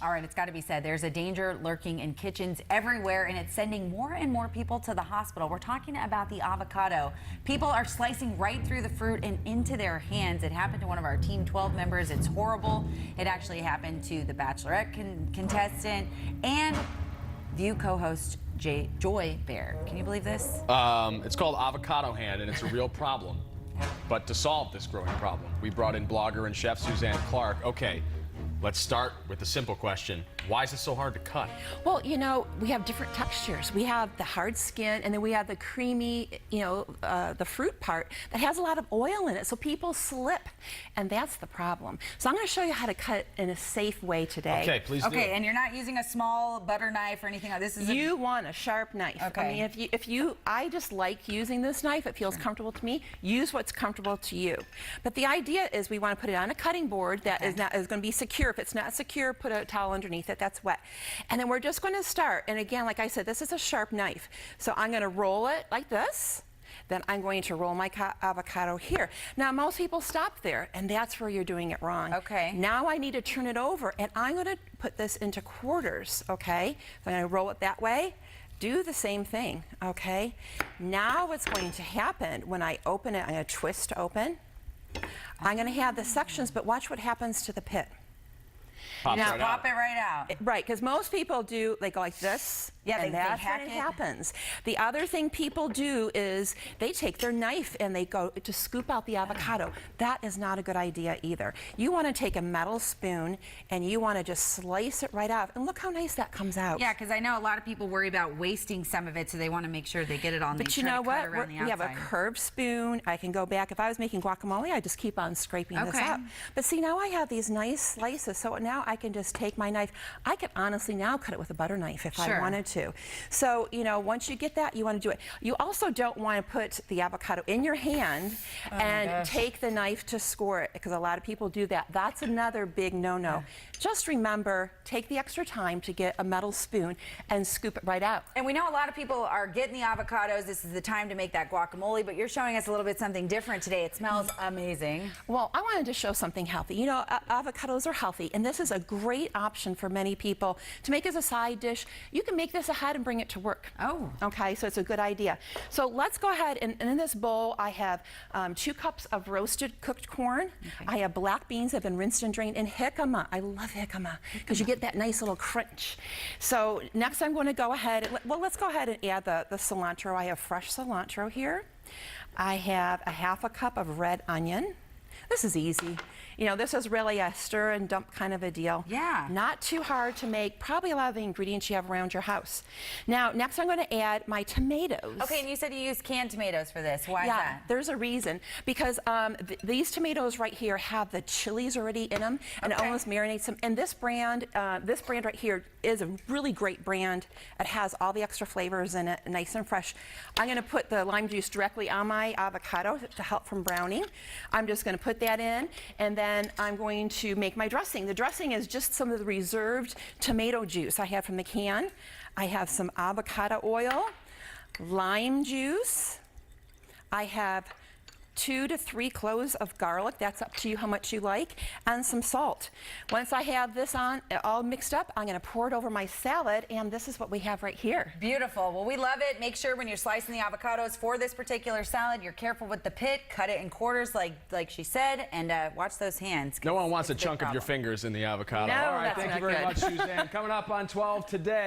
All right, it's got to be said, there's a danger lurking in kitchens everywhere, and it's sending more and more people to the hospital. We're talking about the avocado. People are slicing right through the fruit and into their hands. It happened to one of our Team 12 members. It's horrible. It actually happened to the Bachelorette contestant and View co-host Joy Bear. Can you believe this? It's called avocado hand, and it's a real problem. But to solve this growing problem, we brought in blogger and chef Suzanne Clark. Okay, let's start with the simple question. Why is it so hard to cut? Well, you know, we have different textures. We have the hard skin, and then we have the creamy, the fruit part that has a lot of oil in it, so people slip, and that's the problem. So I'm going to show you how to cut in a safe way today. Okay, please do. Okay, and you're not using a small butter knife or anything like this. You want a sharp knife. Okay. I mean, I just like using this knife. It feels comfortable to me. Use what's comfortable to you. But the idea is we want to put it on a cutting board that is going to be secure. If it's not secure, put a towel underneath it. That's wet. And then we're just going to start. And again, like I said, this is a sharp knife. So I'm going to roll it like this. Then I'm going to roll my avocado here. Now, most people stop there, and that's where you're doing it wrong. Okay. Now I need to turn it over, and I'm going to put this into quarters, okay? So I'm going to roll it that way. Do the same thing, okay? Now what's going to happen when I open it, I'm going to twist open. I'm going to have the sections, but watch what happens to the pit. Pop it right out. Right, because most people do, they go like this, and that's when it happens. The other thing people do is they take their knife and they go to scoop out the avocado. That is not a good idea either. You want to take a metal spoon and you want to just slice it right out, and look how nice that comes out. Yeah, because I know a lot of people worry about wasting some of it, so they want to make sure they get it on. But you know what? We have a curved spoon. I can go back. If I was making guacamole, I just keep on scraping this up. But see, now I have these nice slices, so now I can just take my knife. I could honestly now cut it with a butter knife if I wanted to. So, you know, once you get that, you want to do it. You also don't want to put the avocado in your hand and take the knife to score it, because a lot of people do that. That's another big no-no. Just remember, take the extra time to get a metal spoon and scoop it right out. And we know a lot of people are getting the avocados. This is the time to make that guacamole, but you're showing us a little bit something different today. It smells amazing. Well, I wanted to show something healthy. You know, avocados are healthy, and this is a great option for many people to make as a side dish. You can make this ahead and bring it to work. Oh. Okay, so it's a good idea. So let's go ahead, and in this bowl I have 2 cups of roasted cooked corn. I have black beans that have been rinsed and drained, and jicama. I love jicama because you get that nice little crunch. So next I'm going to go ahead, let's go ahead and add the cilantro. I have fresh cilantro here. I have a ½ cup of red onion. This is easy. You know, this is really a stir and dump kind of a deal. Yeah. Not too hard to make, probably a lot of the ingredients you have around your house. Now, next I'm going to add my tomatoes. Okay, and you said you use canned tomatoes for this. Why is that? Yeah, there's a reason. Because these tomatoes right here have the chilies already in them, and it almost marinates them. And this brand right here is a really great brand. It has all the extra flavors in it, nice and fresh. I'm going to put the lime juice directly on my avocado to help from browning. I'm just going to put that in, and then I'm going to make my dressing. The dressing is just some of the reserved tomato juice I have from the can. I have some avocado oil, lime juice. I have 2 to 3 cloves of garlic, that's up to you how much you like, and some salt. Once I have this all mixed up, I'm going to pour it over my salad, and this is what we have right here. Beautiful. Well, we love it. Make sure when you're slicing the avocados for this particular salad, you're careful with the pit. Cut it in quarters like she said, and watch those hands. No one wants a chunk of your fingers in the avocado. No, all right, that's thank you not very good. much, Suzanne. Coming up on 12 today.